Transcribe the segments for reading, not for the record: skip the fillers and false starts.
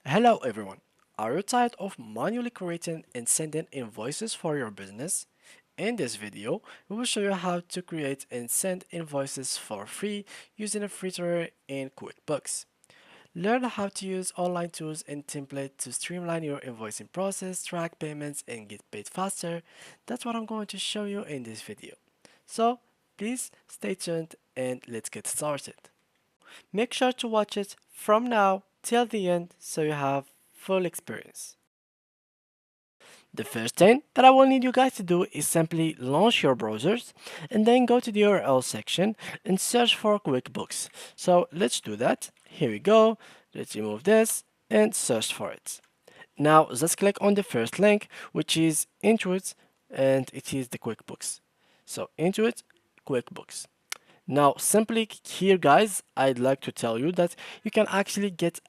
Hello everyone. Are you tired of manually creating and sending invoices for your business? In this video, we will show you how to create and send invoices for free using a free trial in QuickBooks. Learn how to use online tools and templates to streamline your invoicing process, track payments, and get paid faster. That's what I'm going to show you in this video. So, please stay tuned and let's get started. Make sure to watch it from now till the end so you have full experience. The first thing that I will need you guys to do is simply launch your browsers and then go to the URL section and search for QuickBooks. So let's do that. Here we go. Let's remove this and search for it. Now let's click on the first link, which is Intuit, and it is the QuickBooks. So Intuit, QuickBooks. Now, simply here, guys, I'd like to tell you that you can actually get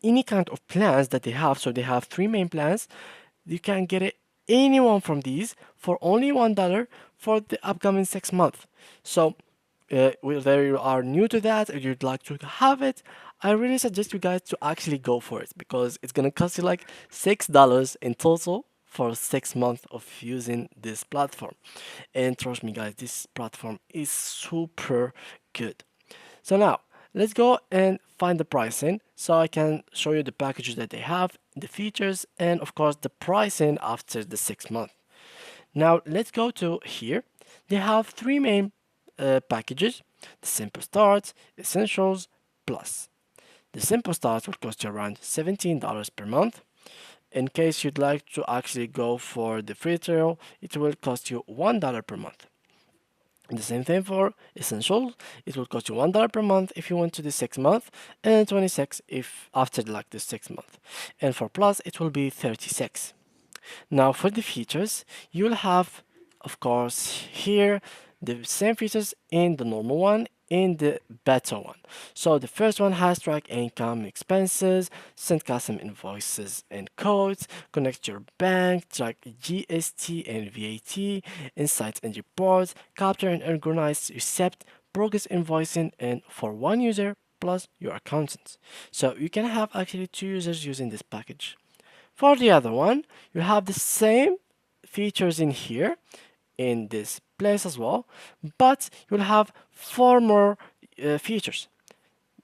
any kind of plans that they have. So they have three main plans. You can get it any one from these for only $1 for the upcoming 6 months. So, whether you are new to that or you'd like to have it, I really suggest you guys to actually go for it because it's gonna cost you like $6 in total for 6 months of using this platform. And trust me, guys, this platform is super good. So now let's go and find the pricing so I can show you the packages that they have, the features, and of course the pricing after the 6 months. Now let's go to here. They have three main packages: the Simple Start, Essentials, Plus. The Simple Start will cost you around $17 per month. In case you'd like to actually go for the free trial, it will cost you $1 per month. The same thing for Essentials. It will cost you $1 per month if you want to the 6 month, and 26 if after like the 6 month. And for Plus, it will be 36. Now for the features, you'll have, of course, here the same features in the normal one, in the better one. So the first one has track income, expenses, send custom invoices and codes, connect your bank, track GST and VAT, insights and reports, capture and organize receipt, progress invoicing, and for one user plus your accountant. So you can have actually two users using this package. For the other one, you have the same features in here, in this place as well, but you'll have four more features: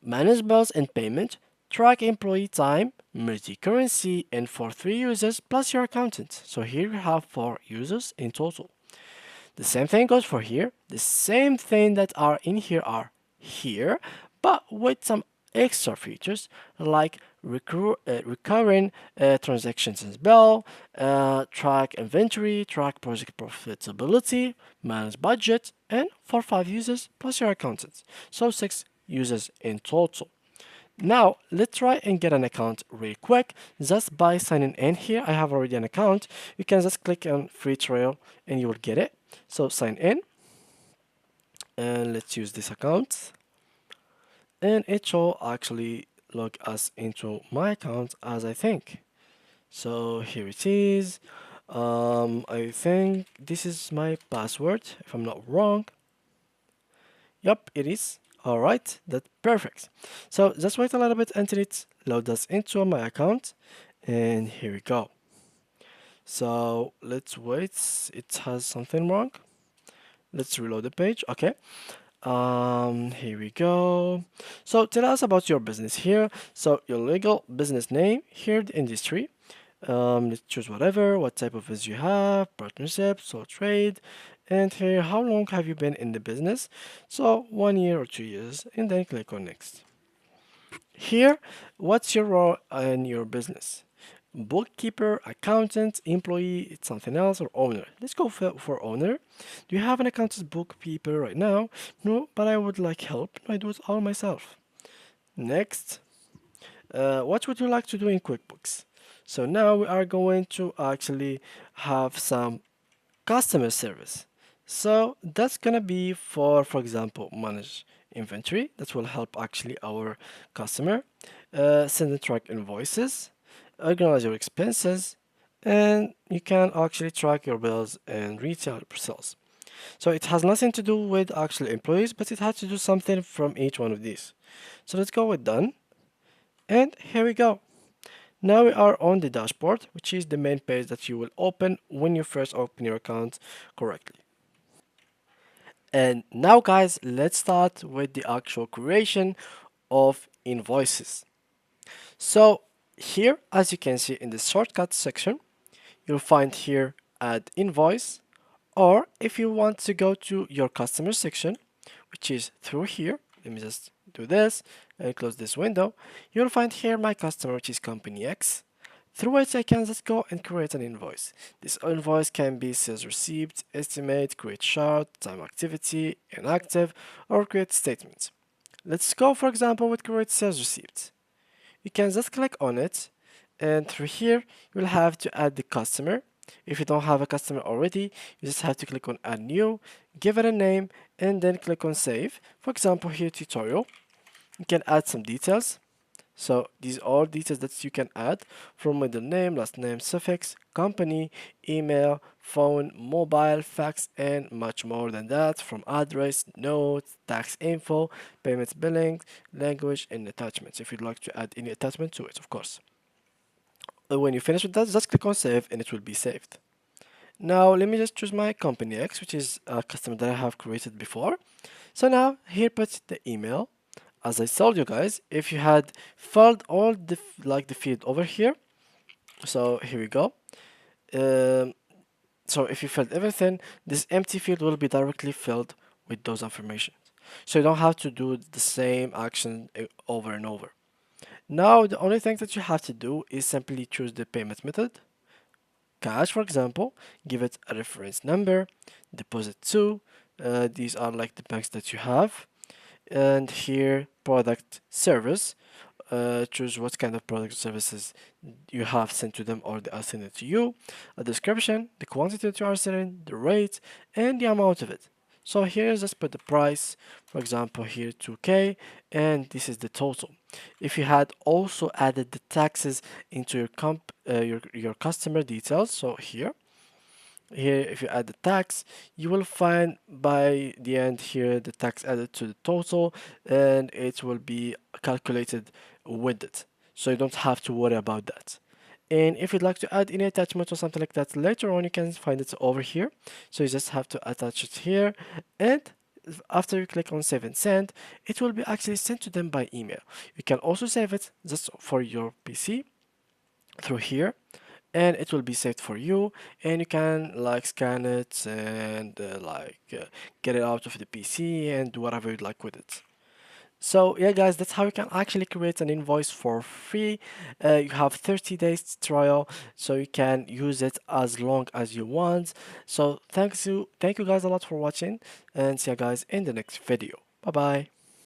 manage bills and payment, track employee time, multi-currency, and for three users plus your accountant. So here we have four users in total. The same thing goes for here. The same thing that are in here are here, but with some extra features like recurring transactions as well, track inventory, track project profitability, manage budget, and for five users plus your accountants. So six users in total. Now, let's try and get an account really quick just by signing in here. I have already an account. You can just click on free trial and you will get it. So sign in and let's use this account. And it will actually log us into my account as I think. So here it is. I think this is my password if I'm not wrong. Yep, it is. All right, that's perfect. So just wait a little bit until it loads us into my account. And here we go. So let's wait. It has something wrong. Let's reload the page. Okay. Here we go. So tell us about your business here. So your legal business name, here the industry. Let's choose whatever, what type of business you have, partnership, sole trade, and here how long have you been in the business? So 1 year or 2 years, and then click on next. Here, what's your role in your business? Bookkeeper, accountant, employee, it's something else, or owner. Let's go for owner. Do you have an accountant bookkeeper right now? No, but I would like help. I do it all myself. Next, what would you like to do in QuickBooks? So now we are going to actually have some customer service. So that's gonna be for example, manage inventory. That will help actually our customer. Send and track invoices, organize your expenses, and you can actually track your bills and retail sales. So it has nothing to do with actual employees, but it has to do something from each one of these. So let's go with done. And here we go. Now we are on the dashboard, which is the main page that you will open when you first open your account correctly. And now guys, let's start with the actual creation of invoices. So here, as you can see in the shortcut section, you'll find here add invoice, or if you want to go to your customer section, which is through here, let me just do this and close this window, you'll find here my customer, which is company X. Through it, I can just go and create an invoice. This invoice can be sales receipt, estimate, create chart, time activity, inactive, or create statements. Let's go, for example, with create sales receipt. You can just click on it, and through here you will have to add the customer. If you don't have a customer already, you just have to click on add new, give it a name, and then click on save. For example, here tutorial, you can add some details. So these are all details that you can add, from middle name, last name, suffix, company, email, phone, mobile, fax, and much more than that, from address, notes, tax info, payments, billing, language, and attachments, if you'd like to add any attachment to it, of course. When you finish with that, just click on save and it will be saved. Now let me just choose my company X, which is a customer that I have created before. So now here put the email. As I told you guys, if you had filled all the the field over here, so here we go. Um, so if you filled everything, this empty field will be directly filled with those information. So you don't have to do the same action over and over. Now the only thing that you have to do is simply choose the payment method. Cash, for example, give it a reference number, deposit to. These are like the banks that you have. And here product service, choose what kind of product services you have sent to them or they are sending to you, a description, the quantity that you are selling, the rate, and the amount of it. So here just put the price, for example here 2k, and this is the total. If you had also added the taxes into your customer details, so here if you add the tax, you will find by the end here the tax added to the total, and it will be calculated with it, so you don't have to worry about that. And if you'd like to add any attachment or something like that later on, you can find it over here. So you just have to attach it here, and after you click on save and send, it will be actually sent to them by email. You can also save it just for your PC through here, and it will be saved for you, and you can like scan it and get it out of the PC and do whatever you'd like with it. So yeah guys, that's how you can actually create an invoice for free. You have 30 days trial, so you can use it as long as you want. So thank you guys a lot for watching, and see you guys in the next video. Bye bye.